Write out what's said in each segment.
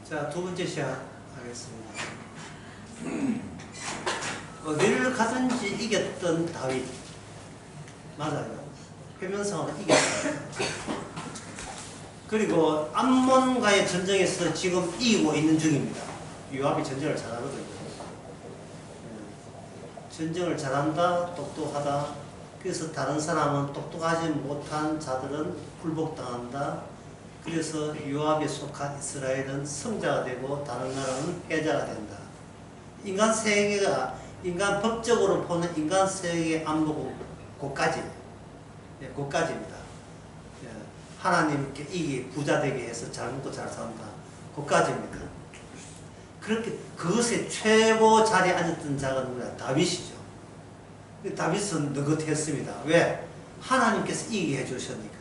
자, 두 번째 시작하겠습니다. 어디를 가든지 이겼던 다윗. 맞아요. 표면상으로 이겼어요. 그리고 암몬과의 전쟁에서 지금 이기고 있는 중입니다. 요압이 전쟁을 잘하거든요. 전쟁을 잘한다, 똑똑하다. 그래서 다른 사람은 똑똑하지 못한 자들은 굴복당한다. 그래서 요압에 속한 이스라엘은 승자가 되고 다른 나라는 패자가 된다. 인간 세계가, 인간 법적으로 보는 인간 세계의 안목은 고까지, 고까지입니다. 하나님께 이기 부자 되게 해서 잘 먹고 잘 산다. 고까지입니다. 그렇게 그것의 최고 자리에 앉았던 자가 누구냐? 다윗이죠. 다윗은 느긋했습니다. 왜? 하나님께서 이기게 해주셨으니까.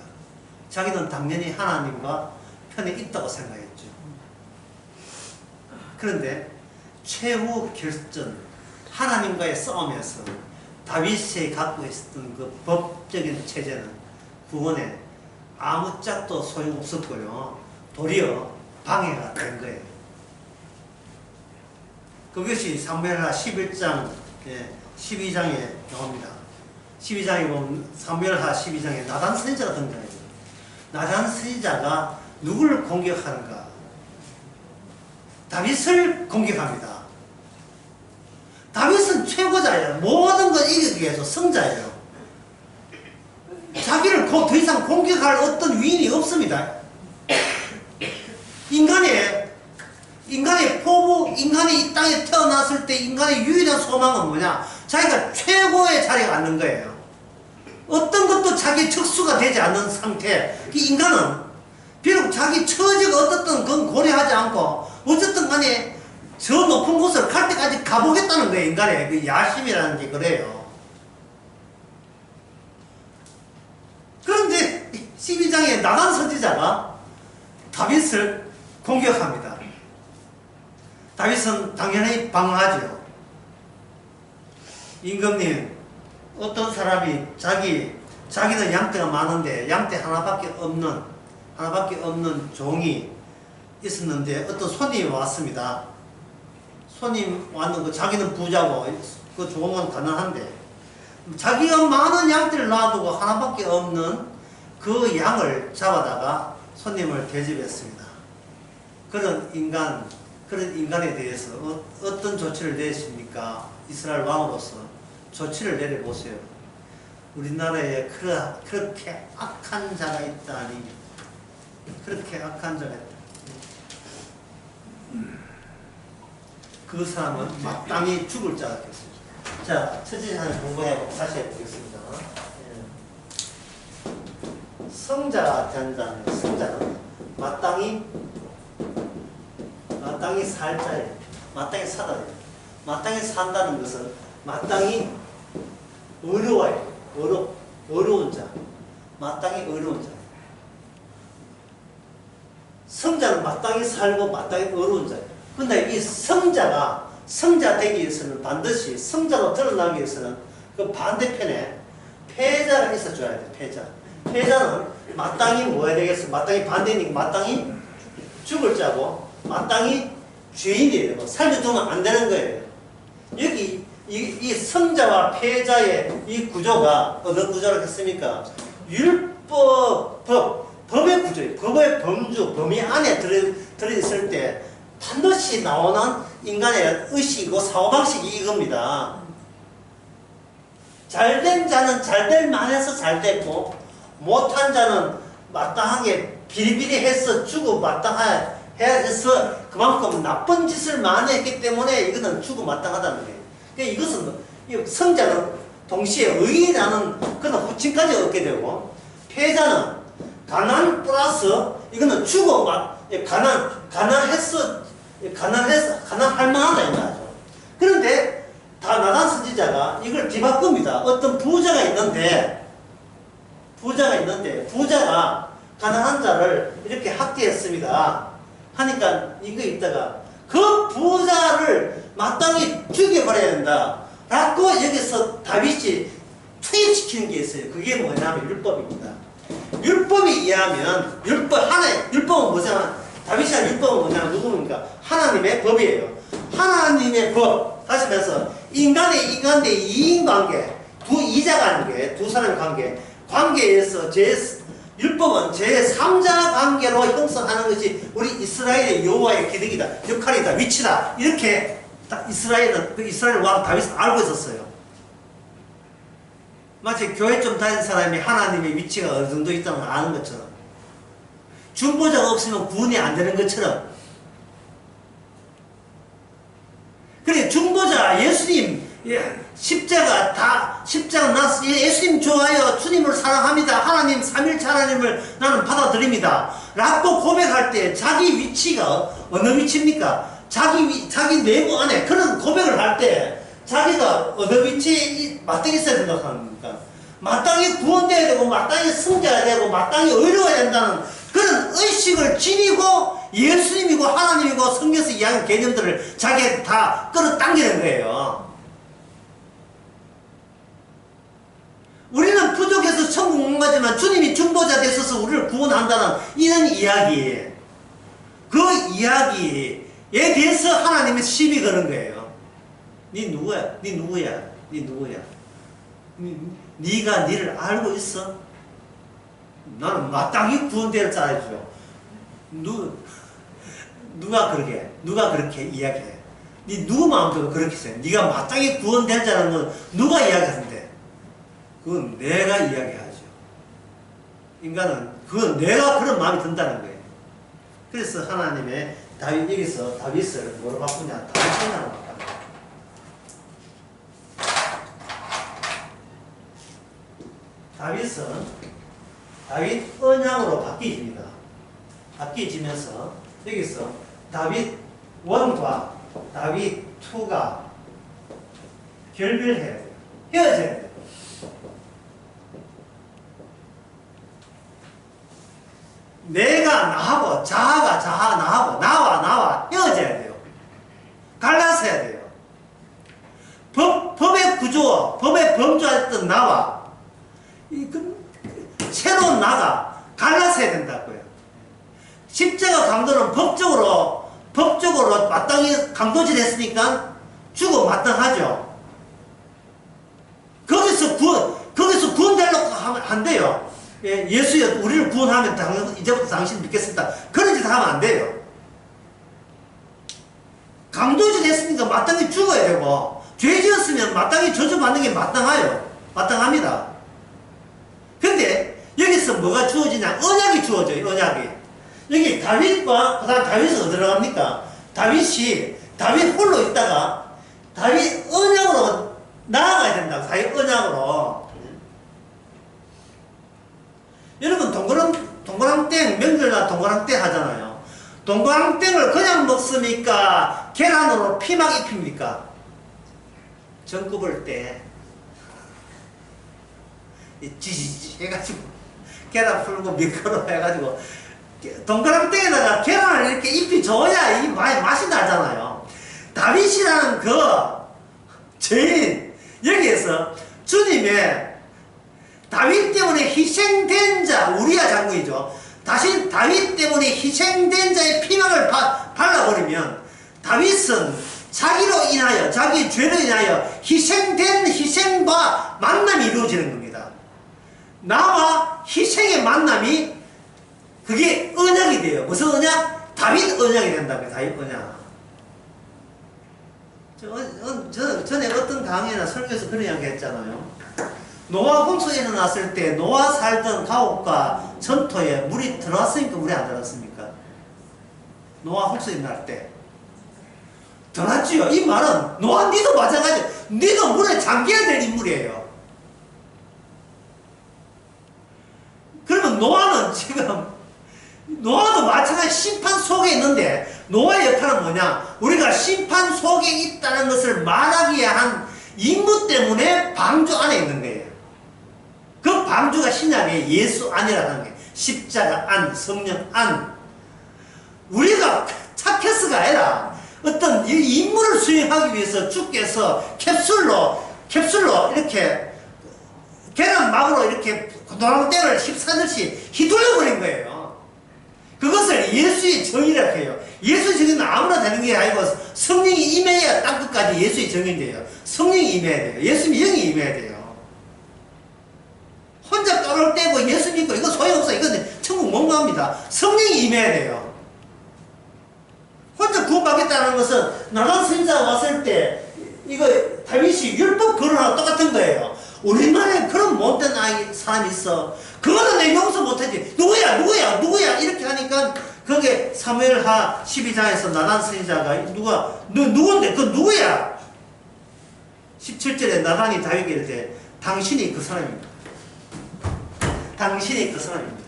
자기는 당연히 하나님과 편에 있다고 생각했죠. 그런데 최후 결전, 하나님과의 싸움에서 다윗이 갖고 있었던 그 법적인 체제는 구원에 아무 짝도 소용없었고요. 도리어 방해가 된 거예요. 그것이 사무엘하 11장, 12장에 나옵니다. 12장에 보면 사무엘하 12장에 나단 선지자가 등장해요. 나단 선지자가 누구를 공격하는가? 다윗을 공격합니다. 다윗은 최고자예요. 모든 걸 이기기 위해서 승자예요. 자기를 더 이상 공격할 어떤 위인이 없습니다. 인간의 포부, 인간이 이 땅에 태어났을 때 인간의 유일한 소망은 뭐냐? 자기가 최고의 자리에 앉는 거예요. 어떤 것도 자기 적수가 되지 않는 상태. 인간은 비록 자기 처지가 어떻든 그건 고려하지 않고 어쨌든 간에 저 높은 곳을 갈 때까지 가보겠다는 거예요. 인간의 그 야심이라는 게 그래요. 그런데 12장에 나단 선지자가 다윗을 공격합니다. 다윗은 당연히 방어하죠. 임금님, 어떤 사람이 자기는 양떼가 많은데 양떼 하나밖에 없는 종이 있었는데 어떤 손님이 왔습니다. 손님 왔는 자기는 부자고 그 종은 가난한데 자기가 많은 양떼를 놔두고 하나밖에 없는 그 양을 잡아다가 손님을 대접했습니다. 그런 인간에 대해서 어떤 조치를 내십니까? 이스라엘 왕으로서 조치를 내려보세요. 우리나라에 그렇게 악한 자가 있다니. 그렇게 악한 자가 있다. 그 사람은 마땅히 죽을 자가 됐습니다. 자, 첫째 시간에 공부해 다시 해보겠습니다. 성자가 된다는 성자는 마땅히 살 자예요. 마땅히 사다. 마땅히 산다는 것은 마땅히 어려워요. 어려운 자. 마땅히 어려운 자. 성자는 마땅히 살고 마땅히 어려운 자예요. 근데 이 성자 되기 위해서는 반드시 성자로 드러나기 위해서는 그 반대편에 패자가 있어줘야 돼요. 패자는 마땅히 뭐 해야 되겠어? 마땅히 반대니까 마땅히 죽을 자고 마땅히 죄인이에요. 살려두면 안 되는 거예요. 여기 이 성자와 패자의 이 구조가 어떤 구조라고 했습니까? 법의 구조예요. 법의 범위 안에 들어있을 때 반드시 나오는 인간의 의식이고 사고방식이 이겁니다. 잘된 자는 잘될 만해서 잘됐고 못한 자는 마땅하게 비리비리해서 죽어 마땅해야 해서 그만큼 나쁜 짓을 많이 했기 때문에 이거는 죽어 마땅하다는 거예요. 그러니까 이것은 성자는 동시에 의인이라는 그런 호칭까지 얻게 되고 패자는 가난 플러스 이거는 죽어 가난할 만하다 이 말이죠. 그런데 나단 선지자가 이걸 뒤바꿉니다. 어떤 부자가 있는데 부자가 가난한 자를 이렇게 학대했습니다. 하니까 이거 있다가 그 부자를 마땅히 죽여버려야 된다 라고 여기서 다윗이 투입시키는 게 있어요. 그게 뭐냐면 율법입니다. 율법에 의하면 율법은 뭐냐면 다윗이 한 율법은 뭐냐면 누굽니까? 하나님의 법이에요. 하나님의 법. 다시 말해서 인간의 이인관계, 두 이자 관계, 두 사람의 관계, 관계에서 율법은 제3자 관계로 형성하는 것이 우리 이스라엘의 여호와의 기득이다, 역할이다, 위치다. 이렇게 이스라엘 왕 다윗은 알고 있었어요. 마치 교회 좀 다닌 사람이 하나님의 위치가 어느 정도 있다는 걸 아는 것처럼, 중보자가 없으면 구원이 안 되는 것처럼. 그래, 중보자, 예수님, 십자가 나서, 예수님 좋아요. 주님을 사랑합니다. 하나님, 삼일체 하나님을 나는 받아들입니다. 라고 고백할 때 자기 위치가 어느 위치입니까? 자기 내부 안에 그런 고백을 할 때 자기가 어느 위치에 마땅히 있어야 된다고 생각합니까? 마땅히 구원돼야 되고, 마땅히 승자야 되고, 마땅히 의로워야 된다는 그런 의식을 지니고 예수님이고 하나님이고 성경에서 이야기하는 개념들을 자기가 다 끌어당기는 거예요. 우리는 부족해서 천국 못 가지만 주님이 중보자 되셔서 우리를 구원한다는 이런 이야기, 그 이야기에 대해서 하나님이 시비 거는 거예요. 니 누구야? 니 누구야? 니 누구야? 니가 니를 알고 있어? 나는 마땅히 구원될 줄 알죠. 누가 그렇게 이야기해? 니 누구 마음대로 그렇게 해? 니가 마땅히 구원될 줄 아는 건 누가 이야기하는데? 그건 내가 이야기하죠. 인간은 그건 내가 그런 마음이 든다는 거예요. 그래서 하나님의 여기서 다윗을 뭐로 바꾸냐? 다윗이라고 바꿔요. 다윗 언양으로 바뀌집니다. 바뀌지면서 여기서 다윗 1과 다윗 2가 결별해야 돼요. 헤어져야 돼요. 내가 나하고 자아가 나하고 나와 헤어져야 돼요. 갈라서야 돼요. 법의 구조, 법의 범주했던 나와 새로운 나가 갈라서야 된다고요. 십자가 강도는 법적으로 마땅히 강도질 했으니까 죽어 마땅하죠. 거기서 구원되려고 하면 안 돼요. 예수여 우리를 구원하면 이제부터 당신 믿겠습니다. 그런 짓 하면 안 돼요. 강도질 했으니까 마땅히 죽어야 되고, 죄 지었으면 마땅히 저주받는 게 마땅합니다. 근데 여기서 뭐가 주어지냐? 언약이 주어져요. 언약이. 여기 다윗과 그 다음 다윗은 어디로 갑니까? 다윗 홀로 있다가 다윗 언약으로 나아가야 된다고. 다윗 언약으로. 여러분 동그랑땡 명절날 동그랑땡 하잖아요. 동그랑땡을 그냥 먹습니까? 계란으로 피막 입힙니까? 전 굽을 때 지지지 해가지고 계란 풀고 밀가루 해가지고 동그랑땡에다가 계란을 이렇게 잎이 줘야 이 맛이 나잖아요. 다윗이라는 그 죄인, 여기에서 주님의 다윗 때문에 희생된 자, 우리야 장군이죠. 다윗 때문에 희생된 자의 피망을 발라버리면 다윗은 자기로 인하여, 자기의 죄로 인하여 희생과 만남이 이루어지는 겁니다. 나와 희생의 만남이 그게 언약이 돼요. 무슨 언약? 다윗 언약이 된다고요. 다윗 언약. 전에 어떤 강의나 설교에서 그런 이야기 했잖아요. 노아 홍수가 일어났을 때 노아 살던 가옥과 전토에 물이 들어왔습니까? 물이 안 들어왔습니까? 노아 홍수 일어날 때 들어왔지요. 이 말은 노아 니도 마찬가지. 니도 물에 잠겨야 될 인물이에요. 그러면 노아도 마찬가지 심판 속에 있는데, 노아의 역할은 뭐냐? 우리가 심판 속에 있다는 것을 말하기 위한 임무 때문에 방주 안에 있는 거예요. 그 방주가 신약의 예수 안이라는 게 십자가 안, 성령 안. 우리가 차케스가 아니라 어떤 이 임무를 수행하기 위해서 주께서 캡슐로 이렇게 계란막으로 이렇게 노랑떼를 휩싸듯이 휘둘러버린 거예요. 그것을 이거는 예수의 정의라 해요. 예수의 정의는 아무나 되는 게 아니고 성령이 임해야 땅 끝까지 예수의 정의인데요. 성령이 임해야 돼요. 예수님이 영이 임해야 돼요. 혼자 떠올 때고 예수 믿고 이거 소용없어. 이건 천국 못 갑니다. 성령이 임해야 돼요. 혼자 구원받겠다는 것은 나단 선지자가 왔을 때 이거 다윗이 율법 거론하고 똑같은 거예요. 우리만에 그런 못된 사람이 있어. 그거는 내 용서 못하지. 누구야 이렇게 하니까 그게 사무엘하 12장에서 나단 선지자가 누군데 그 누구야? 17절에 나단이 다윗에게 이르되 당신이 그 사람입니다. 당신이 그 사람입니다.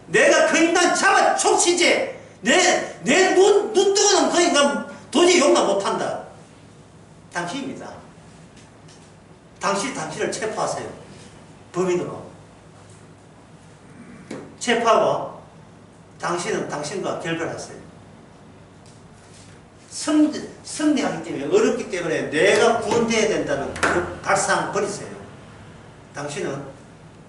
내가 그 인간 잡아 촉시제. 내 눈 뜨고는 그 인간 도저히 용납 못한다. 당신입니다. 당신을 체포하세요. 범인으로. 체포하고 당신은 당신과 결별하세요. 승리하기 때문에 어렵기 때문에 내가 구원되어야 된다는 그 발상 버리세요. 당신은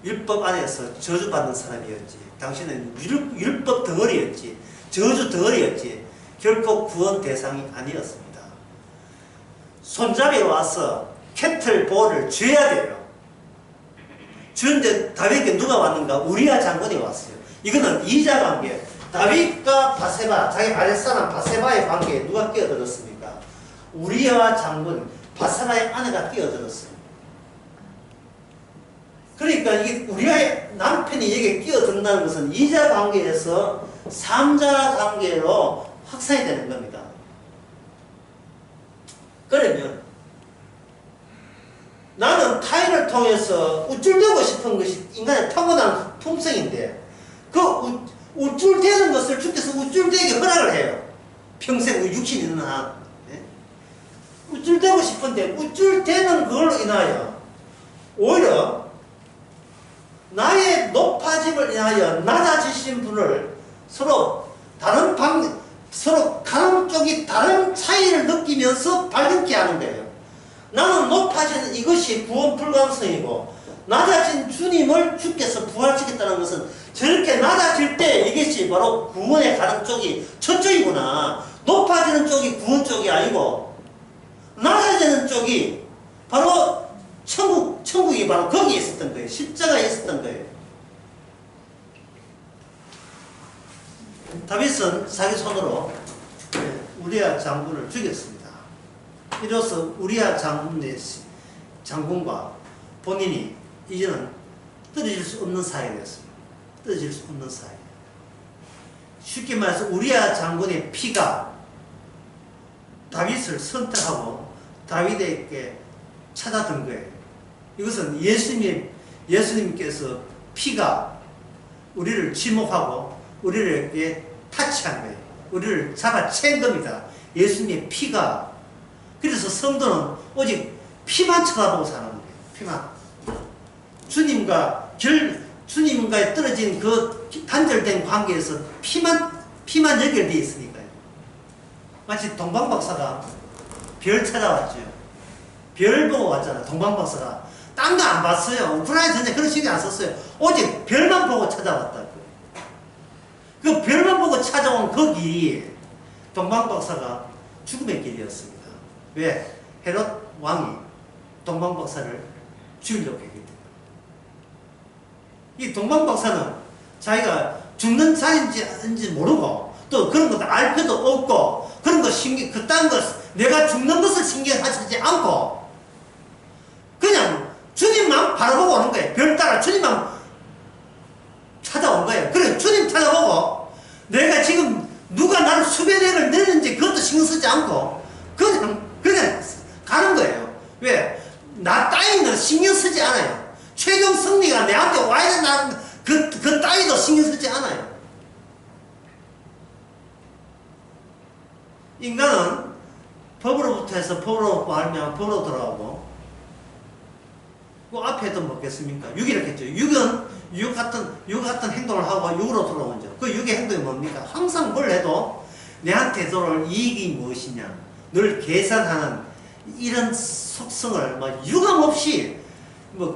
율법 안에서 저주받는 사람이었지. 당신은 율법 덩어리였지. 저주 덩어리였지. 결코 구원 대상이 아니었습니다. 손잡이로 와서 캐틀볼을 쥐어야 돼요. 쥐는데 다윗에게 누가 왔는가? 우리아 장군이 왔어요. 이거는 이자관계. 다윗과 바세바, 자기 아랫사람 바세바의 관계에 누가 끼어들었습니까? 우리아 장군, 바세바의 아내가 끼어들었어요. 그러니까 이게 우리아의 남편이 여기에 끼어든다는 것은 이자 관계에서 삼자 관계로 확산이 되는 겁니다. 그러면 나는 타인을 통해서 우쭐대고 싶은 것이 인간의 타고난 품성인데 그 우쭐대는 것을 주께서 우쭐대게 허락을 해요. 평생 육신 있는 한. 우쭐대고 싶은데 우쭐대는 그걸로 인하여 오히려 나의 높아짐을 인하여 낮아지신 분을 서로 가는 쪽이 다른 차이를 느끼면서 발견케 하는 거예요. 나는 높아지는 이것이 구원 불가능성이고 낮아진 주님을 주께서 부활시켰다는 것은 저렇게 낮아질 때 이것이 바로 구원에 가는 쪽이 저쪽이구나. 높아지는 쪽이 구원 쪽이 아니고 낮아지는 쪽이 바로 천국이 바로 거기에 있었던 거예요. 십자가에 있었던 거예요. 다윗은 자기 손으로 우리아 장군을 죽였습니다. 이로써 우리아 장군과 본인이 이제는 떨어질 수 없는 사이가 되었습니다. 떨어질 수 없는 사이. 쉽게 말해서 우리아 장군의 피가 다윗을 선택하고 다윗에게 찾아든 거예요. 이것은 예수님께서 피가 우리를 지목하고 우리를 타치한 거예요. 우리를 잡아챈 겁니다. 예수님의 피가. 그래서 성도는 오직 피만 쳐다보고 사는 거예요. 피만. 주님과의 떨어진 그 단절된 관계에서 피만 연결되어 있으니까요. 마치 동방박사가 별 찾아왔죠. 별 보고 왔잖아요. 동방박사가. 딴 거 안 봤어요. 우크라이나 전쟁 그런 신경 안 썼어요. 오직 별만 보고 찾아왔다고요. 그 별만 보고 찾아온 그 길이 동방박사가 죽음의 길이었습니다. 왜? 헤롯 왕이 동방박사를 죽이려고 했기 때문에. 이 동방박사는 자기가 죽는 자인지 모르고 또 그런 것도 알 필요도 없고 그런 거 그딴 것 내가 죽는 것을 신경하지 않고 그냥 주님만 바라보고 오는 거예요. 별 따라 주님만 찾아온 거예요. 그래 주님 찾아보고 내가 지금 누가 나를 수배력을 내는지 그것도 신경 쓰지 않고 그냥 가는 거예요. 왜? 나 따위는 신경 쓰지 않아요. 최종 승리가 내한테 와야 된다는 그 따위도 신경 쓰지 않아요. 인간은 법으로부터 해서 법으로 말미암아 법으로 돌아오고 그 앞에도 뭐겠습니까? 육이라고 했죠. 육은 육 같은 행동을 하고 육으로 돌아오죠. 그 육의 행동이 뭡니까? 항상 뭘 해도 내한테 돌아올 이익이 무엇이냐 늘 계산하는 이런 속성을 유감없이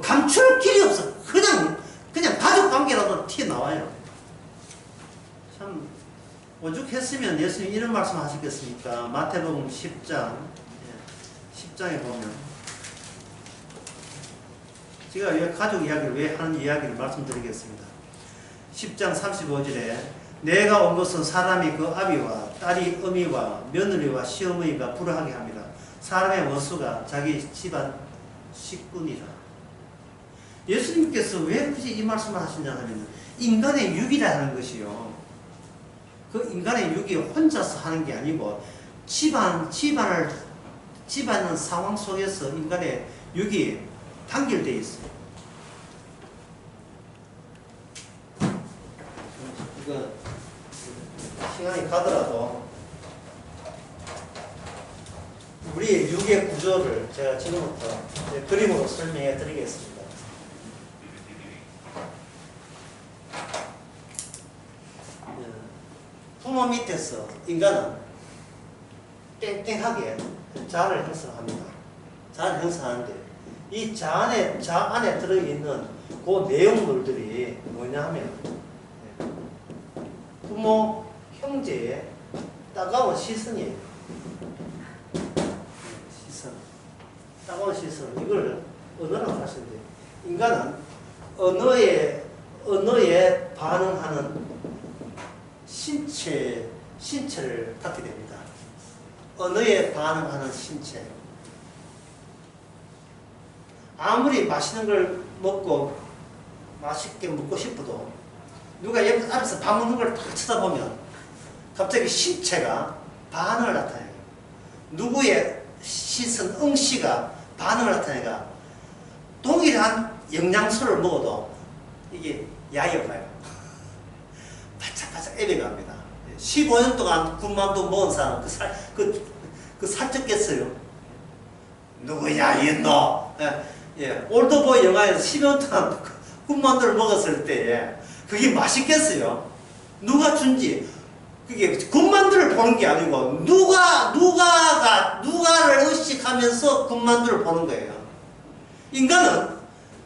감출 길이 없어. 그냥 가족 관계라도 튀어나와요. 참 참 오죽했으면 예수님 이런 말씀 하시겠습니까? 마태복음 10장 10장에 보면 제가 왜 가족 이야기를 왜 하는 이야기를 말씀드리겠습니다. 10장 35절에 내가 온 것은 사람이 그 아비와 딸이 어미와 며느리와 시어머니가 불화하게 합니다. 사람의 원수가 자기 집안 식구니라. 예수님께서 왜 굳이 이 말씀을 하시냐 하면 인간의 육이라는 것이요. 그 인간의 육이 혼자서 하는 게 아니고 집안은 상황 속에서 인간의 육이 단결되어 있어요. 이거 시간이 가더라도 우리의 육의 구조를 제가 지금부터 그림으로 설명해 드리겠습니다. 부모 밑에서 인간은 땡땡하게 자아를 형성합니다. 자아를 형성하는데 이 자 안에 들어있는 그 내용물들이 뭐냐 하면 부모, 형제의 따가운 시선이에요. 시선. 따가운 시선. 이걸 언어라고 하시는데 인간은 언어에 반응하는 신체를 갖게 됩니다. 언어에 반응하는 신체. 아무리 맛있는 걸 먹고 맛있게 먹고 싶어도 누가 앞에서 밥 먹는 걸 딱 쳐다보면 갑자기 신체가 반응을 나타내요. 누구의 시선, 응시가 반응을 나타내가 동일한 영양소를 먹어도 이게 약이 가요. 바짝바짝 애비갑니다. 15년 동안 군만두 먹은 사람 그 살쪘겠어요. 누구야 있노? 올드보이 영화에서 10년 동안 군만두를 먹었을 때 그게 맛있겠어요? 누가 준지 그게 군만두를 보는 게 아니고 누가를 의식하면서 군만두를 보는 거예요. 인간은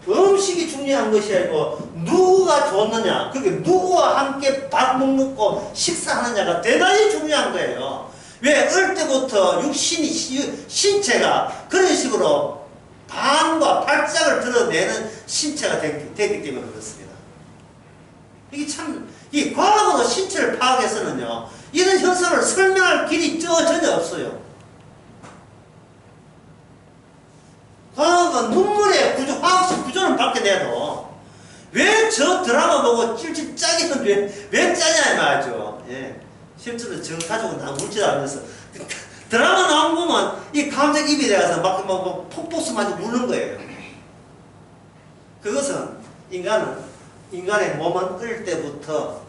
음식이 중요한 것이 아니고 누구가 좋느냐, 그게 누구와 함께 밥 먹고 식사하느냐가 대단히 중요한 거예요. 왜? 어릴 때부터 신체가 그런 식으로 반과 발작을 드러내는 신체가 되기 때문에 그렇습니다. 이게 참, 이 과학으로 신체를 파악해서는요, 이런 현상을 설명할 길이 전혀 없어요. 과학은 눈물의 구조, 화학식 구조는 밝혀내도 왜 저 드라마 보고 찔찔 짜기는 왜 짜냐 이 말이죠. 예. 실제로 저 가족은 다 물질 알면서 드라마 나온 보면 이 감정입이 돼서 막 폭포수 마저 우는 거예요. 그것은 인간의 몸은 어릴 때부터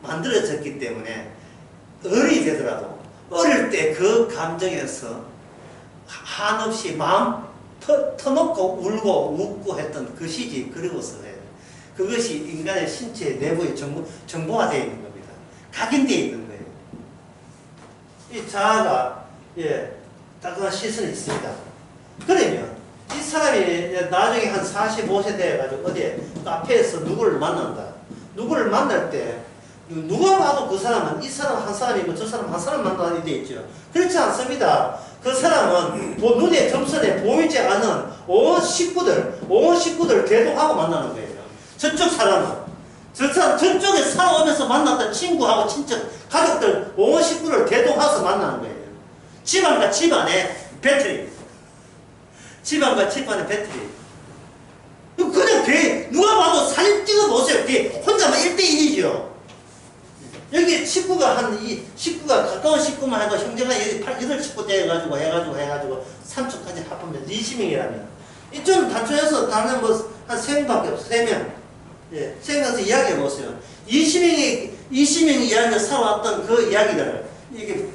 만들어졌기 때문에 어른이 되더라도 어릴 때 그 감정에서 한없이 마음 터놓고 울고 웃고 했던 그 시기 그리워서 해요. 그것이 인간의 신체 내부에 정보가 되어 있는 겁니다. 각인되어 있는 거예요. 이 자아가 따뜻한 시선이 있습니다. 그러면 이 사람이 나중에 한 45세 돼가지고 어디에 카페에서 누구를 만난다. 누구를 만날 때 누가 봐도 그 사람은 이 사람 한 사람이고 저 사람 한 사람 만나는 데 있죠. 그렇지 않습니다. 그 사람은 눈에 점선에 보이지 않는 온 식구들 대동하고 만나는 거예요. 저쪽 사람은 저쪽에 살아오면서 만났던 친구하고 친척 가족들 온 식구를 대동해서 만나는 거예요. 집안과 집안의 배터리. 집안과 집안의 배터리. 그냥 누가 봐도 사진 찍어보세요. 혼자만 1대1이죠. 여기 식구가 가까운 식구만 해도 형제가 여기 8식구 해가지고 3초까지 합하면 20명이라면 이쪽은 단순해서 다른 한 3명밖에 없어. 3명. 3명에서 이야기해 보세요. 20명이 이야기를 살아왔던 그 이야기를 이게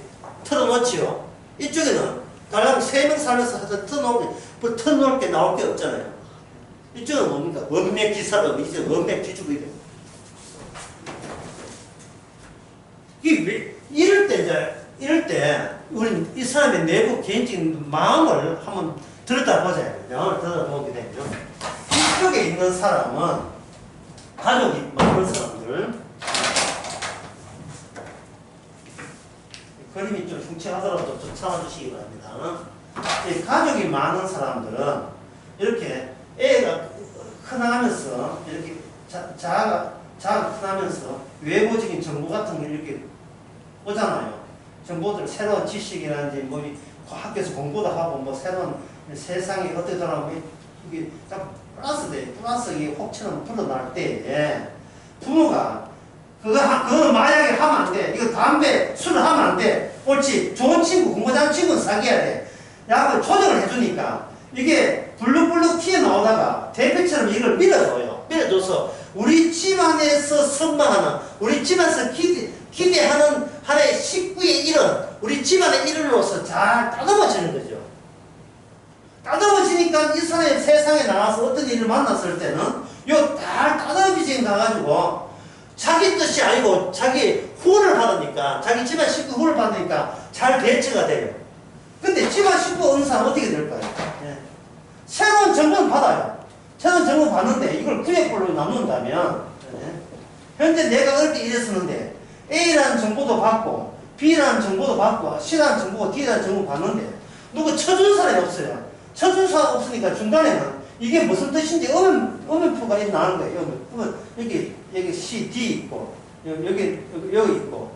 털어놓지요. 이쪽에는 달랑 3명 살면서 하여튼 털어놓을 게 나올 게 없잖아요. 이쪽은 뭡니까? 원맥 기사도 이제 원맥 뒤주고 이래. 이럴 때 우리는 이 사람의 내부 개인적인 마음을 한번 들여다보자. 마음을 들여다보게 되면 이쪽에 있는 사람은 가족이 많은 사람들 참아주시기 바랍니다. 이 가족이 많은 사람들은 이렇게 애가 커나가면서 이렇게 자아가 커나면서 외부적인 정보 같은 게 이렇게 오잖아요. 정보들, 새로운 지식이라든지 뭐 학교에서 공부도 하고 뭐 새로운 세상이 어떻게 돌아가고 이게 딱 플러스 이게 혹처럼 불어날 때에 부모가 그거 만약에 하면 안 돼. 이거 담배, 술을 하면 안 돼. 옳지. 좋은 친구, 공부 잘하는 친구는 사귀어야 돼. 약을 조정을 해주니까 이게 불룩불룩 튀어나오다가 대표처럼 이걸 밀어줘요. 밀어줘서 우리 집안에서 선망하는, 우리 집안에서 기대하는 하나의 식구의 일은 우리 집안의 일으로서 잘 따듬어지는 거죠. 따듬어지니까 이 사람이 세상에 나가서 어떤 일을 만났을 때는 요 따듬어지게 가가지고 자기 뜻이 아니고 자기 후원을 받으니까, 자기 집안 식구 후원을 받으니까 잘 대처가 돼요. 근데 집안 식구 없는 사람 어떻게 될까요? 예. 새로운 정보는 받아요. 새로운 정보 받는데 이걸 구역별로 나눈다면, 예. 현재 내가 어릴 때 이랬었는데 A라는 정보도 받고 B라는 정보도 받고 C라는 정보고 D라는 정보 받는데 누구 쳐준 사람이 없어요. 쳐준 사람이 없으니까 중간에는 이게 무슨 뜻인지 음음표가 나오는 거예요. 여기 C, D 있고, 여기 있고,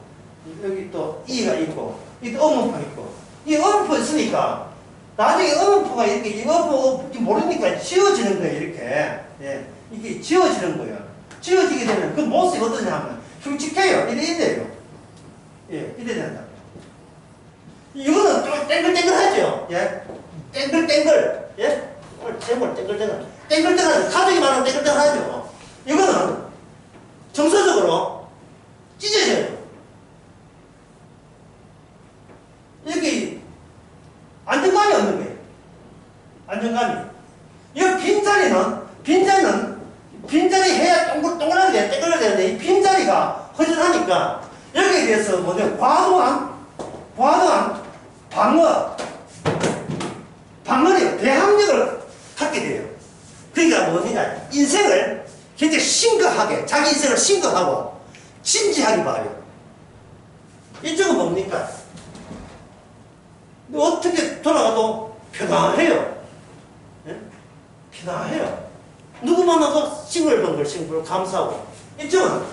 여기 또 E가 있고, 이 또 음음표 있고. 이 음음표 있으니까, 나중에 음음표가 이렇게, 이 음음표 모르니까 지워지는 거예요, 이렇게. 예. 이게 지워지는 거예요. 지워지게 되면 그 모습이 어떠냐 하면, 흉측해요. 이래요. 예, 이래 된다. 이거는 좀 땡글땡글하죠? 예? 땡글땡글. 예? 제목 땡글땡글. 땡글땡글, 가족이 많으면 땡글땡글하죠. 이거는 정서적으로 찢어져요. 여기 안정감이 없는 거예요. 안정감이. 이 빈자리 해야 동글동글하게 돼, 땡글하게 되는데 이 빈자리가 허전하니까 여기에 대해서 뭐냐, 과도한 방어력, 대항력을 갖게 돼요. 그러니까 뭐냐, 인생을 굉장히 심각하게, 자기 인생을 심각하고 진지하게 봐요. 이쪽은 뭡니까? 어떻게 돌아가도 편안해요. 네? 편안해요. 누구 만나도 싱글벙글 감사하고. 이쪽은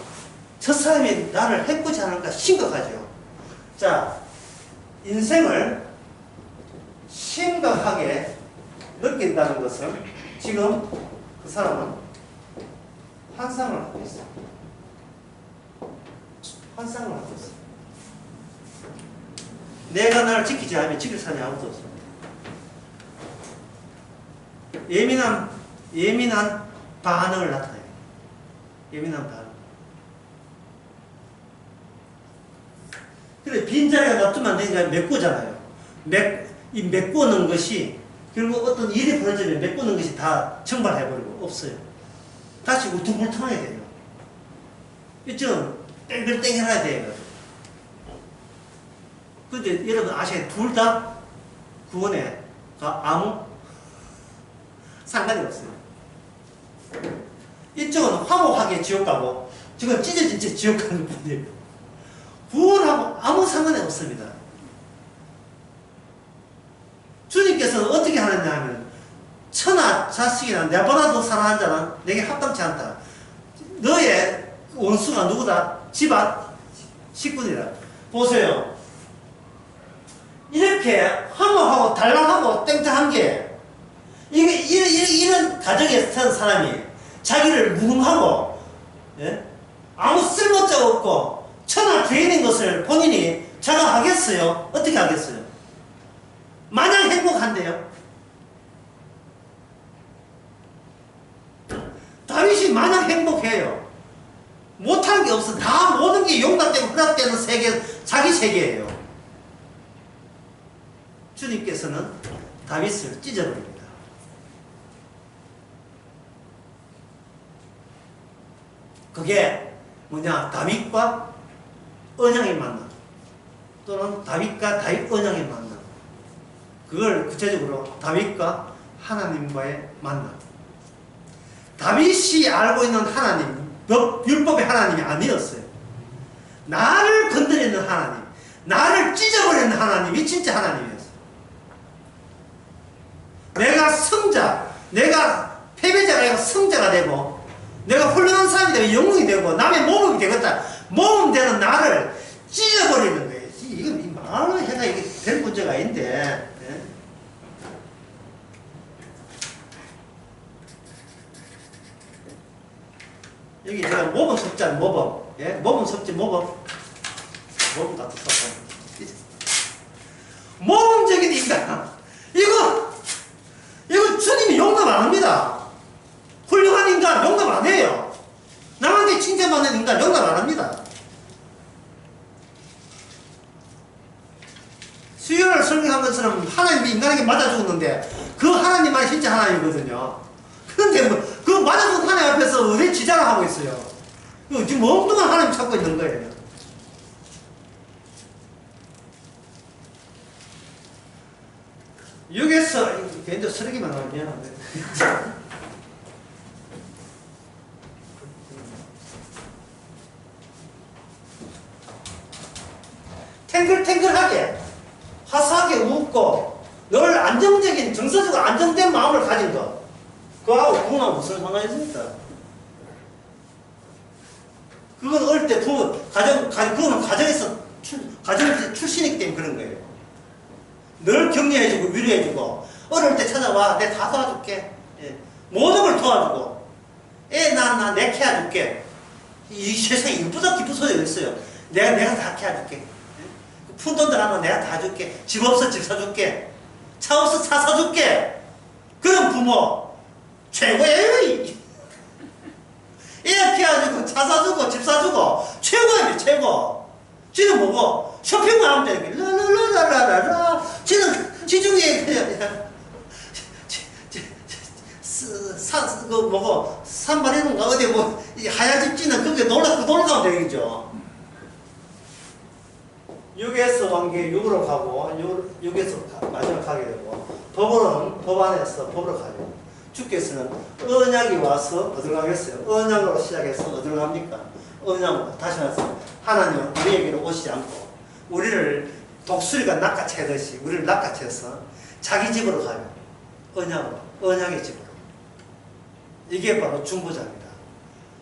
저 사람이 나를 해코지 않을까 심각하죠. 자, 인생을 심각하게 느낀다는 것은 지금 그 사람은 환상을 하고 있어요. 환상을 하고 있어요. 내가 나를 지키지 않으면 지킬 사람이 아무도 없습니다. 예민한 반응을 나타내요. 예민한 반응. 그래, 빈자리가 놔두면 안 되니까 메꾸잖아요. 이 메꾸는 것이 결국 어떤 일이 벌어지면 메꾸는 것이 다 증발해버리고 없어요. 다시 우퉁불퉁하게 돼요. 이쪽은 땡글땡글해야 돼요. 근데 여러분 아시아요? 둘 다 구원에 아무 상관이 없어요. 이쪽은 화목하게 지옥 가고 지금 찢어진 채 지옥 가는 분이에요. 구원하고 아무 상관이 없습니다. 주님께서는 어떻게 하느냐 하면 천하 자식이나 내보다 더 사랑하는 자는 내게 합당치 않다. 너의 원수가 누구다? 집안 식구들이다. 보세요. 이렇게 화목하고 달랑하고 땡땡한 게 이런 가정에 산 사람이 자기를 무능하고, 예? 아무 쓸모자가 없고 천하 죄인인 것을 본인이 자각하겠어요? 어떻게 하겠어요? 마냥 행복한데요? 다윗이 마냥 행복해요. 못한 게 없어. 다 모든 게 용납되고 허락되는 세계, 자기 세계예요. 주님께서는 다윗을 찢어버립니다. 그게 뭐냐? 다윗과 언약의 만남, 또는 다윗과 다윗 언약의 만남. 그걸 구체적으로 다윗과 하나님과의 만남. 다윗이 알고 있는 하나님, 율법의 하나님이 아니었어요. 나를 건드리는 하나님, 나를 찢어버리는 하나님이 진짜 하나님이었어. 내가 성자, 내가 패배자가 아니라 성자가 되고, 내가 훌륭한 사람이 되면 영웅이 되고, 남의 모범이 되겠다. 모범 되는 나를 찢어버리는 거예요. 이거 말로 해가 이게 될 문제가 아닌데. 여기 제가 모범 섭자 모범, 예? 모범 섭지 모범 다 썼어. 모범적인 인간, 이거 주님이 용납 안 합니다. 훌륭한 인간 용납 안 해요. 남한테 칭찬받는 인간 용납 안 합니다. 수요를 설명한 것처럼 하나님이 인간에게 맞아 죽었는데 그 하나님만이 진짜 하나님이거든요. 그런데 그 맞아 죽은 하나님 앞에서 왜 지장을 하고 있어요? 지금 엉뚱한 하나님 찾고 있는 거예요. 여기서 괜히 쓰레기만 나오면 미안한데 탱글탱글하게 화사하게 웃고 늘 안정적인 정서적으로 안정된 마음을 가진 것, 그거하고 그거랑 무슨 상관이 있습니까? 그건 어릴 때 그거는 가정에서 가정 출신이기 때문에 그런 거예요. 늘 격려해주고 위로해주고, 어릴 때 찾아와 내 다 도와줄게, 예. 모든 걸 도와주고, 나 내 케어줄게. 이 세상에 이쁘다 기쁜 소리가 있어요. 내가 다 케어줄게, 예. 푼 돈들 하면 내가 다 줄게. 집 없어 집 사줄게. 차 없어 차 사줄게. 그런 부모 최고예요. 애 케어주고 차 사주고 집 사주고 최고예요, 최고. 지는 뭐고 쇼핑만 하면 되는 게 라라라라라라. 지는 지중해 그냥 산발이는가 어디 하얀 집지는 그게 놀러가면 되겠죠. 6에서 관계 6으로 가고 6에서 마지막 가게 되고, 법 안에서 법으로 가요. 주께서는 언약이 와서 어디로 가겠어요? 언약으로 시작해서 어디로 갑니까? 언약으로. 다시 말해서 하나님은 우리에게로 오시지 않고 우리를 독수리가 낚아채듯이 우리를 낚아채서 자기 집으로 가요. 언약으로. 언약의 집으로. 이게 바로 중보자입니다.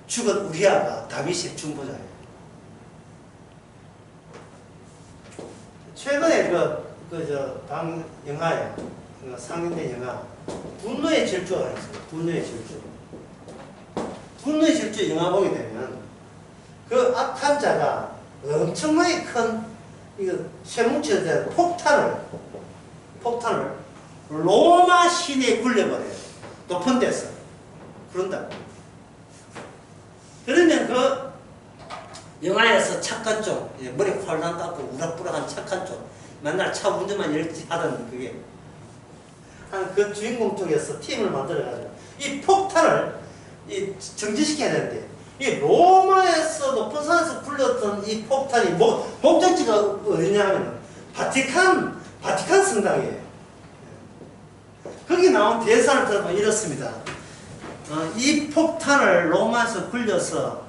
죽은 우리아가 다윗의 중보자예요. 최근에 방 영화에 상영된 영화 분노의 질주가 있어요. 분노의 질주. 분노의 질주 영화 보게 되면 그 악한 자가 엄청나게 큰 쇠뭉치에 대한 폭탄을 로마 시내에 굴려버려요. 높은 데서. 그런다. 그러면 그 영화에서 착한 쪽, 머리 활랑 깎고 우락부락한 착한 쪽, 맨날 차 운전만 열심히 하던 그게 그 주인공 쪽에서 팀을 만들어가지고 이 폭탄을 정지시켜야 되는데, 이 로마에서 높은 산에서 굴렸던 이 폭탄이 목적지가 어디냐면 바티칸 성당이에요. 거기 나온 대사를 들어보면 이렇습니다. 이 폭탄을 로마에서 굴려서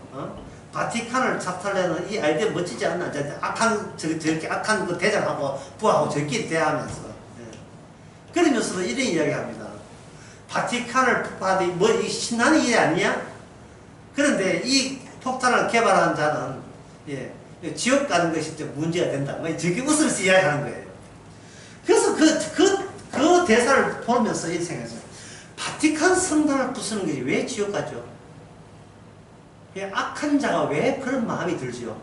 바티칸을 착탈하는 이 아이디어 멋지지 않나? 저렇게 악한 그 대장하고 부하고 저끼리 대하면서, 그러면서도 이런 이야기 합니다. 바티칸을 폭파하니 이 신나는 일이 아니야? 그런데 이 폭탄을 개발한 자는 지옥 가는 것이 좀 문제가 된다. 저렇게 웃으면서 이야기하는 거예요. 그래서 그 대사를 보면서 이렇게 생각했어요. 바티칸 성당을 부수는 것이 왜 지옥 가죠? 악한 자가 왜 그런 마음이 들지요?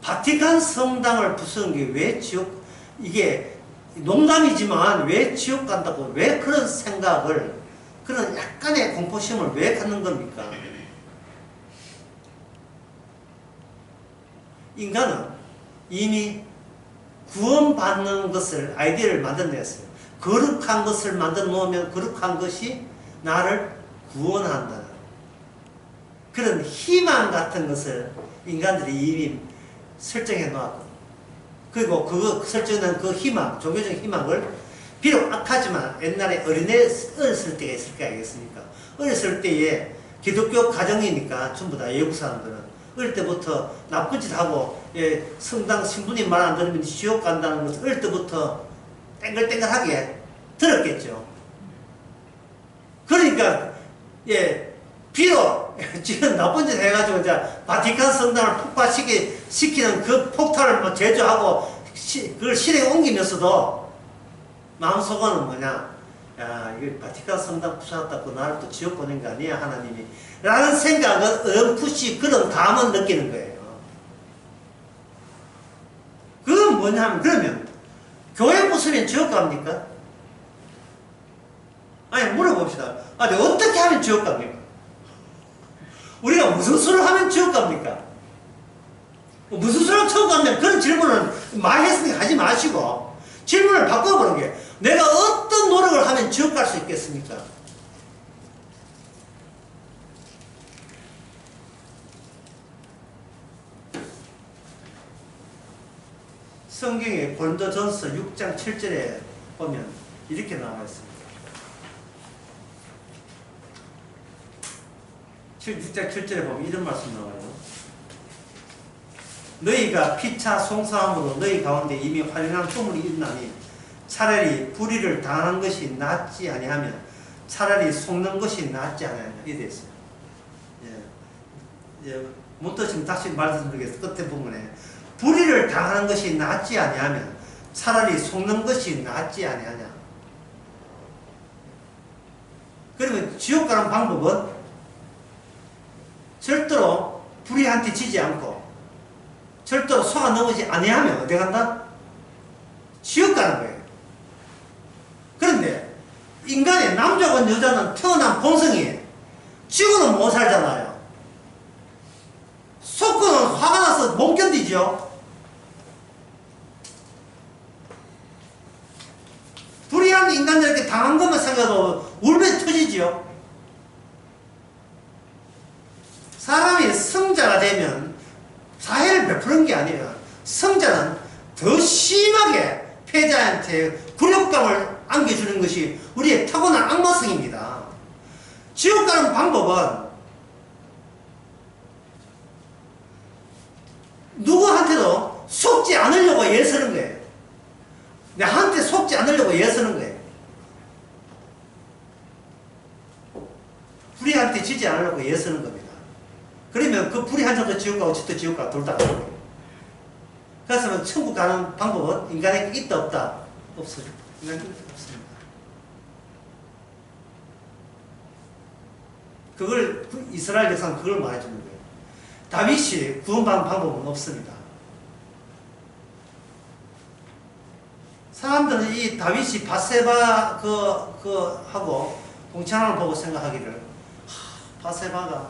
바티칸 성당을 부수는 게 왜 지옥, 이게 농담이지만 왜 지옥 간다고 왜 그런 생각을, 그런 약간의 공포심을 왜 갖는 겁니까? 인간은 이미 구원받는 것을 아이디어를 만들어냈어요. 거룩한 것을 만들어 놓으면 거룩한 것이 나를 구원한다. 그런 희망 같은 것을 인간들이 이미 설정해 놓았고, 그리고 그거 설정한 그 희망, 종교적 희망을 비록 악하지만 옛날에 어렸을 때가 있을 게 아니겠습니까? 어렸을 때에 기독교 가정이니까 전부 다 외국 사람들은 어릴 때부터 나쁜 짓 하고, 예, 성당 신부님 말 안 들으면 지옥 간다는 것을 어릴 때부터 땡글땡글하게 들었겠죠. 그러니까, 예, 비록 지금 나쁜 짓 해가지고 이제 바티칸 성당을 폭파시키는 그 폭탄을 뭐 제조하고 그걸 실행에 옮기면서도 마음속으로는 뭐냐, 야, 이게 바티칸 성당 부셔놨다고 나를 또 지옥 보낸 거 아니야, 하나님이. 라는 생각은 어렴풋이 그런 감은 느끼는 거예요. 그건 뭐냐면, 그러면, 교회 부수면 지옥 갑니까? 아니, 물어봅시다. 아니, 어떻게 하면 지옥 갑니까? 우리가 무슨 수를 하면 지옥 갑니까? 무슨 수를 처음 가면 그런 질문을 많이 했으니까 하지 마시고, 질문을 바꿔보는 게, 내가 어떤 노력을 하면 지옥 갈 수 있겠습니까? 성경에 고린도전서 6장 7절에 보면 이렇게 나와 있습니다. 6장 7절에 보면 이런 말씀 나와요. 너희가 피차 송사함으로 너희 가운데 이미 활용한 소문이 있나니 차라리 불의를 당하는 것이 낫지 아니하면 차라리 속는 것이 낫지 아니하냐. 이래 있어요. 예. 못 드시면 다시 말씀드리겠습니다. 끝에 부분에 불의를 당하는 것이 낫지 아니하면 차라리 속는 것이 낫지 아니하냐. 그러면 지옥 가는 방법은 절대로 불의한테 지지 않고 절대로 속아 넘어지 아니하면 어디 간다? 지옥 가는 거예요. 그런데 인간의 남자건 여자는 태어난 본성이 지고는 못 살잖아요. 속고는 화가 나서 못 견디죠. 불의한 인간들에게 당한 것만 생각해도 울면 터지죠. 사람이 성자가 되면 사해를 베푸는 게 아니에요. 성자는 더 심하게 패자한테 굴욕감을 안겨주는 것이 우리의 타고난 악마성입니다. 지옥 가는 방법은 누구한테도 속지 않으려고 애쓰는 거예요. 나한테 속지 않으려고 애쓰는 거예요. 불의한테 지지 않으려고 애쓰는 겁니다. 그러면 그 불의한 자도 지옥 가고 지도 지옥 가고 둘 다 가는 거예요. 그래서 천국 가는 방법은 인간에게 있다 없다? 없어요. 인간에게 없습니다. 그걸 이스라엘 역사는 그걸 말해주는 거예요. 다윗이 구원받는 방법은 없습니다. 사람들은 이 다윗이 바세바 하고 동창을 보고 생각하기를 바세바가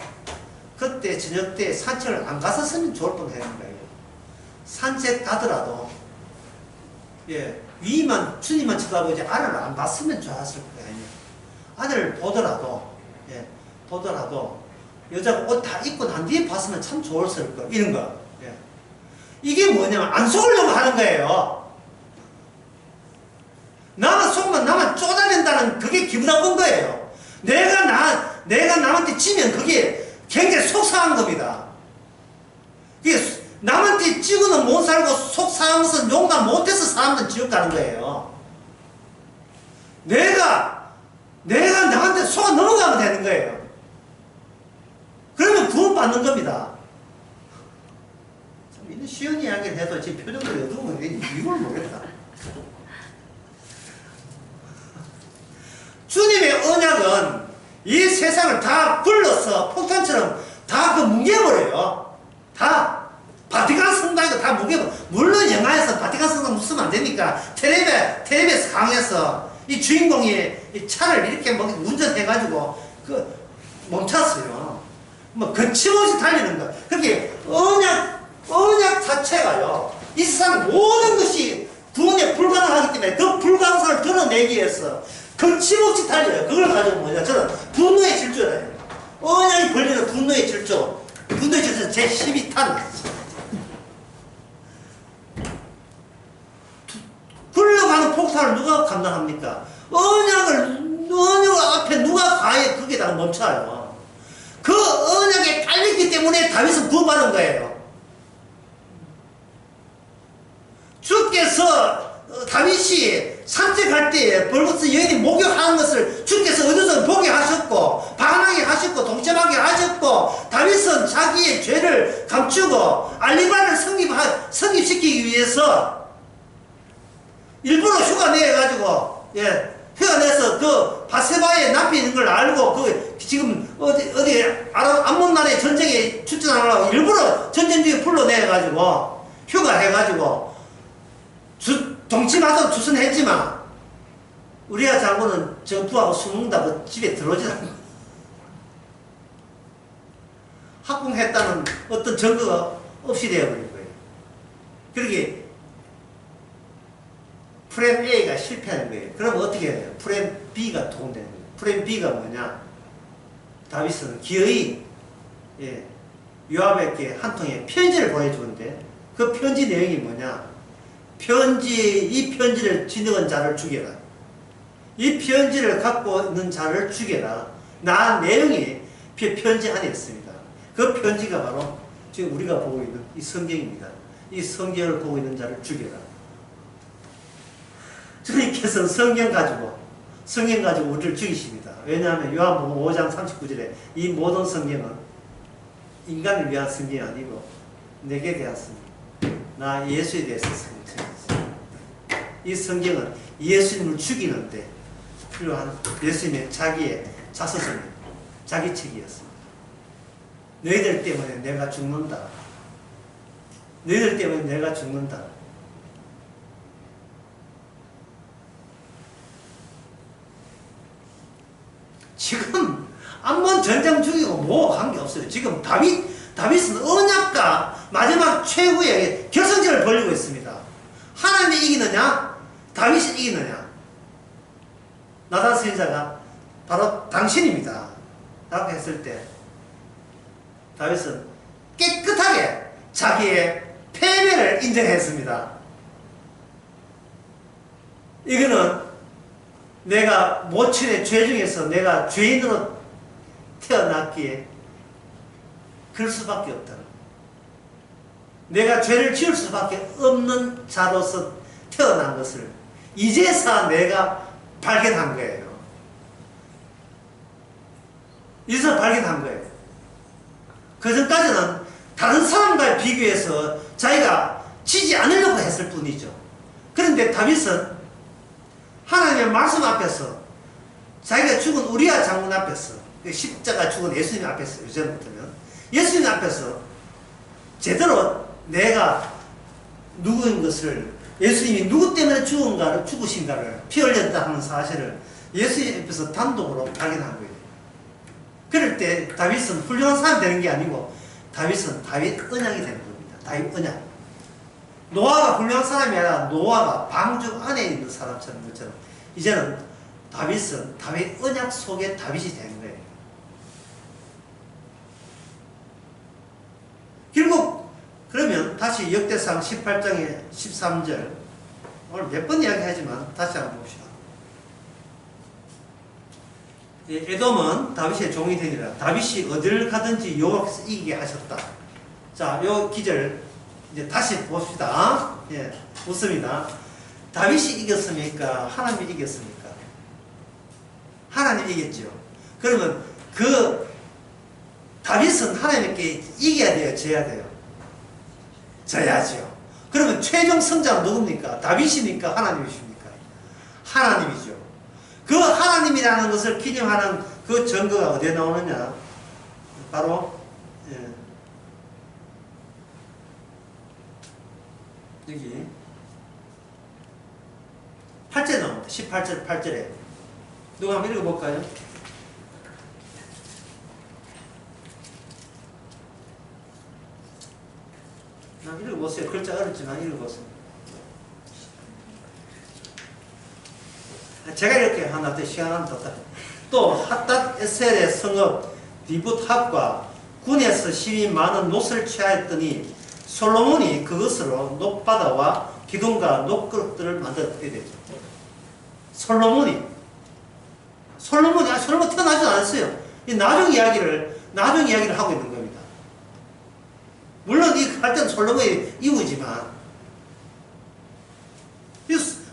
그때 저녁 때 산책을 안 갔었으면 좋을 뻔했는 거예요. 산책 가더라도 예, 위만 주님만 쳐다보지 아내를 안 봤으면 좋았을 거예요. 아내를 보더라도 예, 여자가 옷 다 입고 난 뒤에 봤으면 참 좋았을 거 이런 거. 예. 이게 뭐냐면 안 속으려고 하는 거예요. 나만 속으면 나만 쪼달린다는 그게 기분 나쁜 거예요. 내가 남한테 지면 그게 굉장히 속상한 겁니다. 그게 남한테 지고는 못 살고 속상해서 용납 못해서 사람들은 지옥 가는 거예요. 내가 나한테 속아 넘어가면 되는 거예요. 그러면 구원받는 겁니다. 참, 쉬운 이야기를 해도 지금 표정들이 어두운 건 이유를 모르겠다. 주님의 언약은 이 세상을 다 불러서 폭탄처럼 다 그 뭉개버려요. 다 바티칸 성당이고 다 뭉개버려. 물론 영화에서 바티칸 성당 묻으면 안 되니까 텔레비에서 강해서 이 주인공이 이 차를 이렇게 막 운전해가지고 멈췄어요. 뭐 거침없이 달리는 거. 그게 언약 자체가요. 이 세상 모든 것이 구원에 불가능하기 때문에 그 불가능성을 드러내기 위해서 거침없이 달려요. 그걸 가지고 뭐냐? 저는 분노의 질주래요. 언약이 벌리는 분노의 질주. 분노의 질주는 제 12탄. 굴러가는 폭탄을 누가 감당합니까? 언약 앞에 누가 가해 거기다가 멈춰요. 그 언약에 깔렸기 때문에 다윗은 구원받은 거예요. 주께서 다윗이 산책할 때 벌거스 여인이 목욕하는 것을 주께서 어디서 보게 하셨고 반하게 하셨고 동참하게 하셨고 다윗은 자기의 죄를 감추고 알리바를 성립시키기 위해서 일부러 휴가 내가지고 휴가 내서 그 바세바의 남편이 있는 걸 알고 그 지금 어디 암몬 나라의 전쟁에 출전하려고 일부러 전쟁중에 불러내가지고 휴가 해가지고 동치마다 주선했지만 우리아 장군은 정부하고 숨는다고 집에 들어오지 않고 합궁했다는 어떤 증거가 없이 되어버린 거예요. 그러게 프렘 A가 실패하는 거예요. 그러면 어떻게 해야 돼요? 프렘 B가 도움되는 거예요. 프렘 B가 뭐냐? 다윗은 기어이 요압에게 한 통의 편지를 보내주는데 그 편지 내용이 뭐냐? 이 편지를 지니는 자를 죽여라. 이 편지를 갖고 있는 자를 죽여라. 나 내용이 편지 안에 있습니다. 그 편지가 바로 지금 우리가 보고 있는 이 성경입니다. 이 성경을 보고 있는 자를 죽여라. 주님께서는 성경 가지고 우리를 죽이십니다. 왜냐하면 요한복음 5장 39절에 이 모든 성경은 인간을 위한 성경이 아니고 내게 대한 성경, 나 예수에 대해서 성경. 이 성경은 예수님을 죽이는데 필요한 예수님의 자기의 자서전, 자기 책이었습니다. 너희들 때문에 내가 죽는다. 너희들 때문에 내가 죽는다. 지금 암몬 전쟁 죽이고 뭐 관계없어요. 지금 다윗은 언약과 마지막 최후의 결승전을 벌이고 있습니다. 하나님이 이기느냐? 다윗이 이기느냐? 나단 선지자가 바로 당신입니다. 라고 했을 때 다윗은 깨끗하게 자기의 패배를 인정했습니다. 이거는 내가 모친의 죄 중에서 내가 죄인으로 태어났기에 그럴 수밖에 없다. 내가 죄를 지을 수밖에 없는 자로서 태어난 것을 이제서 내가 발견한 거예요. 이제서 발견한 거예요. 그 전까지는 다른 사람과 비교해서 자기가 지지 않으려고 했을 뿐이죠. 그런데 다윗은 하나님의 말씀 앞에서 자기가 죽은 우리아 장군 앞에서 십자가 죽은 예수님 앞에서 요즘부터는 예수님 앞에서 제대로 내가 누구인 것을 예수님이 누구 때문에 죽으신가를 피 흘렸다 하는 사실을 예수님 앞에서 단독으로 발견한 거예요. 그럴 때 다윗은 훌륭한 사람이 되는 게 아니고 다윗은 다윗 언약이 되는 겁니다. 다윗 언약. 노아가 훌륭한 사람이 아니라 노아가 방주 안에 있는 사람처럼 것처럼 이제는 다윗은 다윗 언약 속에 다윗이 되는 거예요. 결국 그러면 다시 역대상 18장의 13절 오늘 몇 번 이야기하지만 다시 한번 봅시다. 에돔은 다윗의 종이 되니라. 다윗이 어디를 가든지 여호와께서 이기게 하셨다. 자, 요 기절 이제 다시 봅시다. 예, 웃습니다. 다윗이 이겼습니까? 하나님이 이겼습니까? 하나님이 이겼죠. 그러면 그 다윗은 하나님께 이겨야 돼요? 져야 돼요? 져야죠. 그러면 최종 승자는 누굽니까? 다윗입니까? 하나님이십니까? 하나님이죠. 그 하나님이라는 것을 기념하는 그 증거가 어디에 나오느냐? 바로 여기 8절에 나옵니다. 18절 8절에 누가 한번 읽어볼까요? 읽어보세요. 글자 어렵지만 읽어보세요. 제가 이렇게 하나 더 시간 뒀다. 또 핫닷 에셀의 성읍 디붓합과 군에서 심히 많은 놋을 취하였더니 솔로몬이 그것으로 놋바다와 기둥과 놋그릇들을 만들었게 되죠. 솔로몬 태어나지 않았어요. 이 나중 이야기를 나중 이야기를 하고 있는 겁니다. 물론 이 갈등 솔로몬의 이유지만,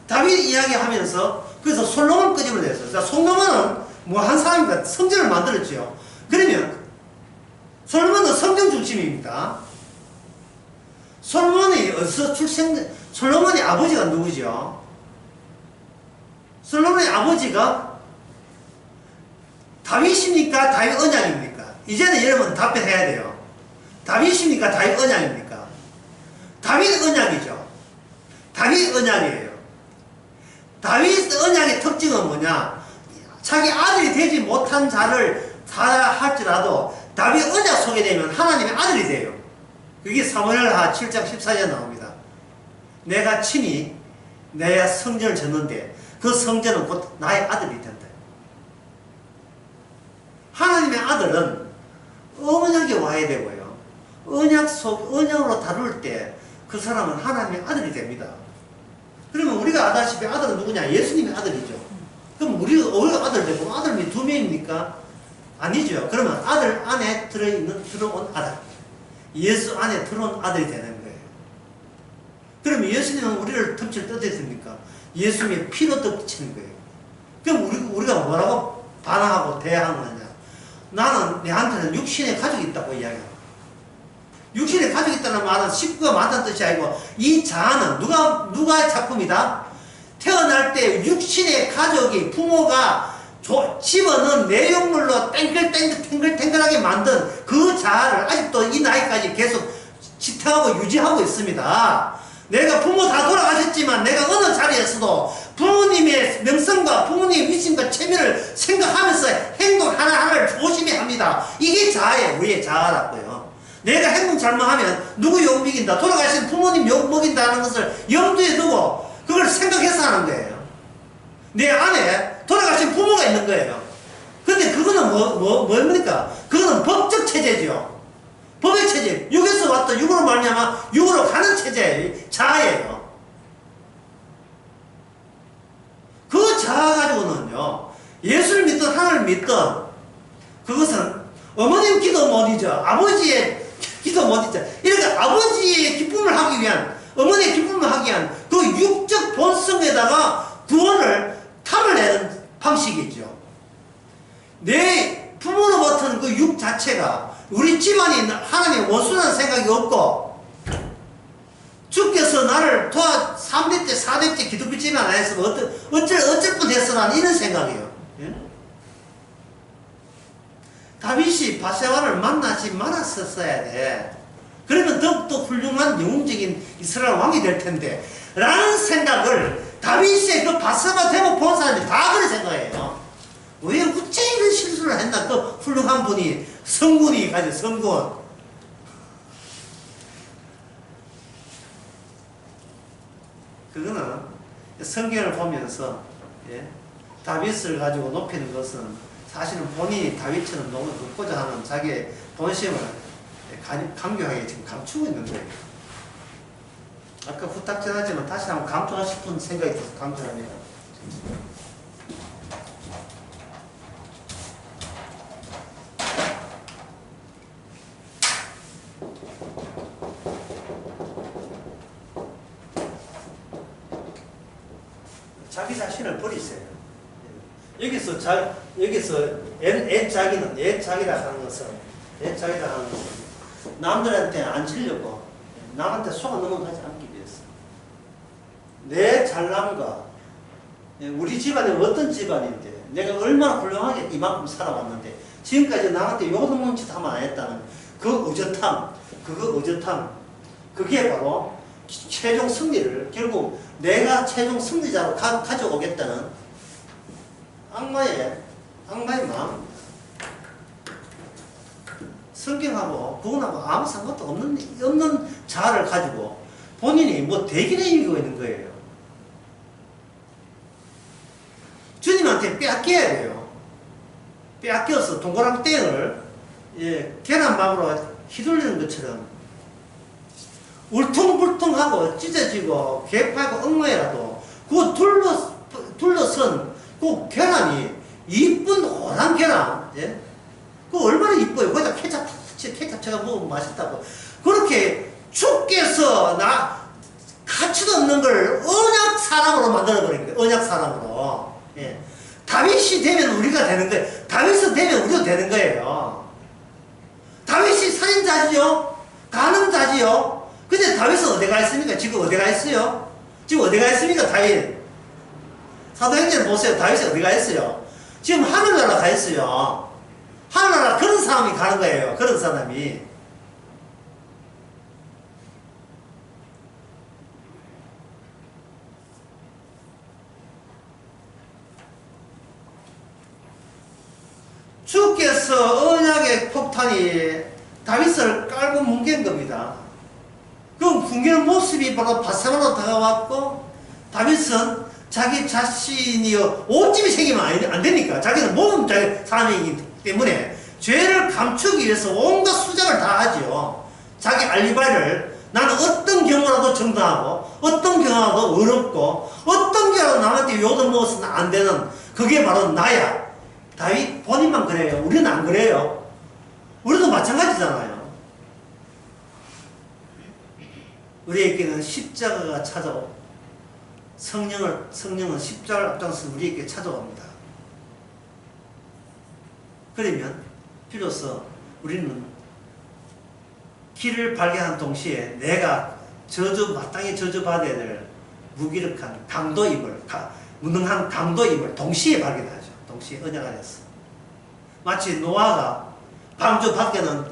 다윗 이야기하면서 그래서 솔로몬 끄집어냈어요. 자, 솔로몬은 뭐 한 사람입니다. 성전을 만들었죠. 그러면 솔로몬은 성전 중심입니다. 솔로몬이 어디서 솔로몬의 아버지가 누구죠? 솔로몬의 아버지가 다윗입니까? 다윗 언약입니까? 이제는 여러분 답변해야 돼요. 다윗입니까? 다윗 언약입니까? 다윗 언약이죠. 다윗 언약이에요. 다윗 언약의 특징은 뭐냐? 자기 아들이 되지 못한 자를 다 할지라도 다윗 언약 속에 되면 하나님의 아들이 돼요. 그게 사무엘하 7장 14절에 나옵니다. 내가 친히 내 성전을 짓는데 그 성전은 곧 나의 아들이 된다. 하나님의 아들은 언약에 와야 되고요. 언약으로 다룰 때 그 사람은 하나님의 아들이 됩니다. 그러면 우리가 아다시피 아들은 누구냐? 예수님의 아들이죠. 그럼 우리가 아들 되고 아들이 두 명입니까? 아니죠. 그러면 아들 안에 들어온 아들. 예수 안에 들어온 아들이 되는 거예요. 그러면 예수님은 우리를 덮칠 뜻했습니까? 예수님의 피로 덮치는 거예요. 그럼 우리가 뭐라고 반항하고 대항을 하냐? 나는 내한테는 육신의 가족이 있다고 이야기합니다. 육신의 가족이 있다는 말은 식구가 많다는 뜻이 아니고 이 자아는 누가 작품이다? 태어날 때 육신의 가족이 부모가 집어넣은 내용물로 탱글탱글하게 만든 그 자아를 아직도 이 나이까지 계속 지탱하고 유지하고 있습니다. 내가 부모 다 돌아가셨지만 내가 어느 자리에서도 부모님의 명성과 부모님의 위신과 체면을 생각하면서 행동 하나하나를 조심히 합니다. 이게 자아예요. 우리의 자아라고요. 내가 행동 잘못하면 누구 욕 먹인다, 돌아가신 부모님 욕 먹인다는 것을 염두에 두고 그걸 생각해서 하는 거예요. 내 안에 돌아가신 부모가 있는 거예요. 근데 그거는 뭡니까? 그거는 법적 체제죠. 법의 체제. 육에서 왔다 육으로 말미암아 육으로 가는 체제예요. 자아예요. 그 자아 가지고는요, 예수를 믿든 하나님을 믿든 그것은 어머님 기도 못 잊어, 아버지의 기도 못 잊어. 이렇게 아버지의 기쁨을 하기 위한, 어머니의 기쁨을 하기 위한 그 육적 본성에다가 구원을 탐을내는 방식이죠. 내 부모로부터는 그 육 자체가 우리 집안이 하나님의 원수라는 생각이 없고, 주께서 나를 3대째 4대째 기독교 집안 안 했으면 어쩔 뻔했어 난 이런 생각이에요. 예? 다윗이 바세바를 만나지 말았었어야 돼. 그러면 더욱더 훌륭한 영웅적인 이스라엘 왕이 될 텐데 라는 생각을 다윗의 그 바세바 대목 본 사람들이 다 그런 생각해요. 왜 어째 이런 실수를 했나? 그 훌륭한 분이 성군이 가지고 성군. 그거는 성경을 보면서 다윗을 가지고 높이는 것은 사실은 본인이 다윗처럼 너무 높고자 하는 자기의 본심을 감격하게 지금 감추고 있는 거예요. 아까 후딱지나지만 다시 한번 감추고 싶은 생각이 들어서 감추합니다. 자기 자신을 버리세요. 여기서 애착이라 하는 것은 남들한테 안 치려고 남한테 속아 넘어가지 않기 위해서 내 잘남과 우리 집안이 어떤 집안인데 내가 얼마나 훌륭하게 이만큼 살아왔는데 지금까지 남한테 요동 짓 하면 안 했다는 그 의젓함, 그게 바로 최종 승리를 결국 내가 최종 승리자로 가져오겠다는 악마의 마음. 성경하고 그거하고 아무 상관도 없는 자아를 가지고 본인이 뭐 대기를 이기고 있는 거예요. 주님한테 빼앗겨야 돼요. 빼앗겨서 동그랑땡을 계란막으로 휘둘리는 것처럼 울퉁불퉁하고 찢어지고 개파고 엉망이라도 그 둘러선 그 계란이 이쁜 오란 계란, 그 그 얼마나 이뻐요. 거기다 케찹 제가 먹으면 맛있다고. 그렇게 주께서 가치도 없는 걸 언약 사람으로 만들어버린 거예요. 언약 사람으로. 예. 다윗이 되면 우리가 되는 거예요. 다윗이 되면 우리도 되는 거예요. 다윗이 살인자지요? 가늠자지요? 근데 다윗은 어디가 있습니까? 지금 어디가 있어요? 지금 어디가 있습니까? 다윗. 사도행전 보세요. 다윗이 어디가 있어요? 지금 하늘나라 가 있어요. 하늘나라 그런 사람이 가는 거예요. 그런 사람이. 주께서 언약의 폭탄이 다윗을 깔고 뭉갠 겁니다. 그 뭉개는 모습이 바로 바세바로 다가왔고, 다윗은 자기 자신이 오집이 생기면 안 되니까, 자기는 모든 사람이기 때문에 죄를 감추기 위해서 온갖 수작을 다 하지요. 자기 알리바이를 나는 어떤 경우라도 정당하고, 어떤 경우라도 어렵고, 어떤 경우라도 남한테 욕을 먹어서는 안 되는, 그게 바로 나야. 다윗 본인만 그래요. 우리는 안 그래요. 우리도 마찬가지잖아요. 우리에게는 십자가가 찾아오고, 성령은 십자가를 앞장서 우리에게 찾아옵니다. 그러면 비로소 우리는 길을 발견한 동시에 내가 마땅히 저주받아야 될 무기력한 강도임을, 무능한 강도임을 동시에 발견하죠. 동시에 언약 안에서. 마치 노아가 방주 밖에는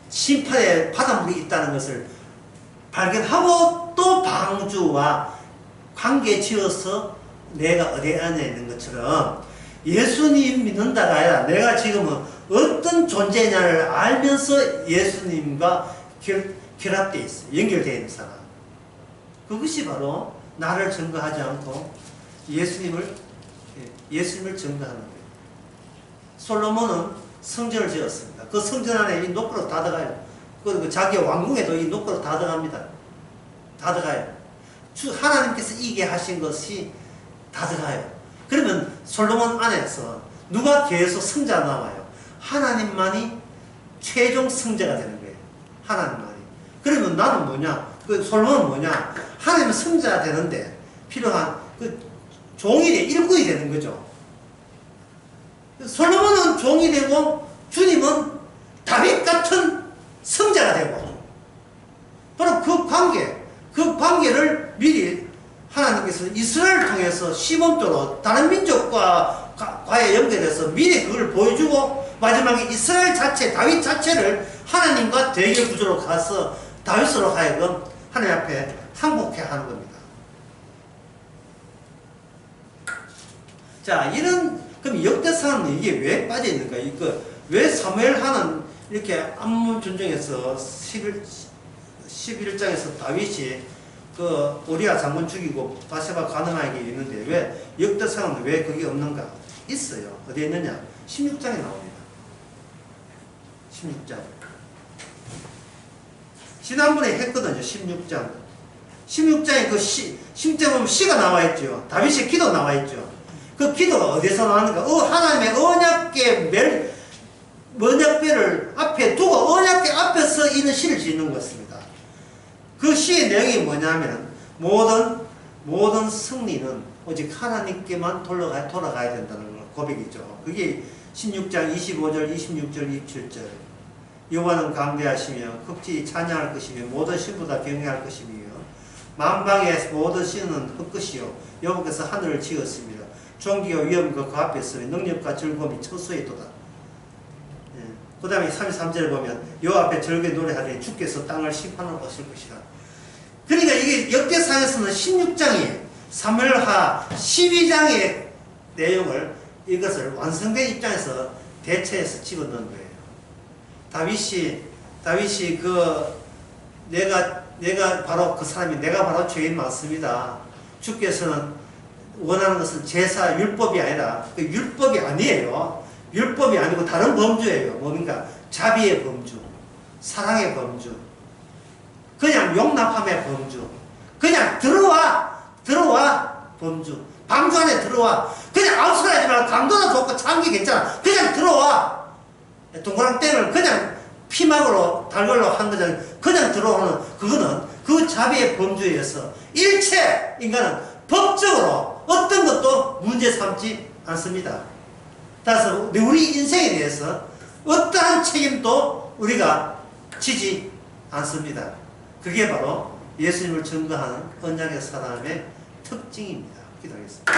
심판의 바닷물이 있다는 것을 발견하고 또 방주와 관계 지어서 내가 어디 안에 있는 것처럼 예수님 믿는다가 아니라 내가 지금은 어떤 존재냐를 알면서 예수님과 결합되어 있어요. 연결되어 있는 사람. 그것이 바로 나를 증거하지 않고 예수님을 증거하는 거예요. 솔로몬은 성전을 지었습니다. 그 성전 안에 이 노크로 다 들어가요. 그리고 자기 왕궁에도 이 노크로 다 들어갑니다. 다 들어가요. 하나님께서 이게 하신 것이 다 들어가요. 그러면 솔로몬 안에서 누가 계속 성자가 나와요? 하나님만이 최종 성자가 되는 거예요. 하나님만이. 그러면 나는 뭐냐? 그 솔로몬은 뭐냐? 하나님은 성자가 되는데 필요한 그 종이 일꾼이 되는 거죠. 솔로몬은 종이 되고 주님은 다윗 같은 성자가 되고, 바로 그 관계를 미리 하나님께서 이스라엘을 통해서 시범적으로 다른 민족과의 연결해서 미리 그걸 보여주고, 마지막에 이스라엘 자체, 다윗 자체를 하나님과 대결 구조로 가서 다윗으로 하여금 하나님 앞에 항복해 하는 겁니다. 자, 그럼 역대상은 이게 왜 빠져있는가? 왜 사무엘하는 이렇게 암문 전쟁에서 11장에서 다윗이 그 우리아 장군 죽이고 바세바 가늠하게 있는데 왜 역대상은 왜 그게 없는가? 있어요. 어디에 있느냐? 16장에 나옵니다. 16장. 지난번에 했거든요. 16장. 16장에 16장 보면 시가 나와 있죠. 다윗의 기도 나와 있죠. 그 기도가 어디서 나오는가? 하나님의 언약궤를 앞에 두고 언약궤 앞에서 있는 시를 짓는 것입니다. 그 시의 내용이 뭐냐면 모든 승리는 오직 하나님께만 돌아가야 된다는 고백이죠. 그게 16장 25절, 26절, 27절. 여호와는 강대하시며 극지 찬양할 것이며 모든 신보다 경외할 것이며 만방의 모든 신은 헛것이요 여호와께서 하늘을 지었습니다. 존귀와 위엄과 그 앞에 있으며 능력과 즐거움이 처소에도다. 그 다음에 33절에 보면 여호와 앞에 즐거이 노래하더니 주께서 땅을 심판하러 오실 것이라. 그러니까 이게 역대상에서는 16장이 사무엘하 12장의 내용을 이것을 완성된 입장에서 대체해서 집어넣은 거예요. 다윗이 내가 바로 그 사람이 내가 바로 죄인 맞습니다. 주께서는 원하는 것은 제사 율법이 아니라 그 율법이 아니에요. 율법이 아니고 다른 범주예요. 뭡니까? 자비의 범주, 사랑의 범주, 그냥 용납함의 범주, 그냥 들어와 범주, 방주 안에 들어와. 그냥 아웃사이드 하지 말고 강도나 좋고 참기 괜찮아. 그냥 들어와. 동그랑땡을 그냥 피막으로 달걸로 한 거잖아요. 그냥 들어오는 그거는 그 자비의 범주에서 일체 인간은 법적으로 어떤 것도 문제 삼지 않습니다. 따라서 우리 인생에 대해서 어떠한 책임도 우리가 지지 않습니다. 그게 바로 예수님을 증거하는 언약의 사람의 특징입니다. 기도하겠습니다.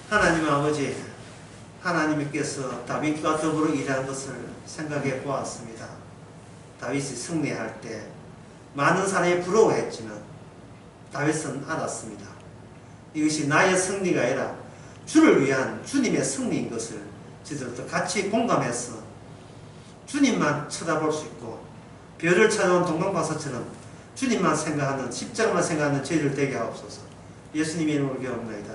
하나님 아버지, 하나님께서 다윗과 더불어 일한 것을 생각해 보았습니다. 다윗이 승리할 때 많은 사람이 부러워했지만 다윗은 알았습니다. 이것이 나의 승리가 아니라 주를 위한 주님의 승리인 것을 저들도 같이 공감해서 주님만 쳐다볼 수 있고 별을 찾아온 동방박사처럼 주님만 생각하는, 십자가만 생각하는 저희들 되게 하옵소서. 예수님의 이름으로 기도합니다.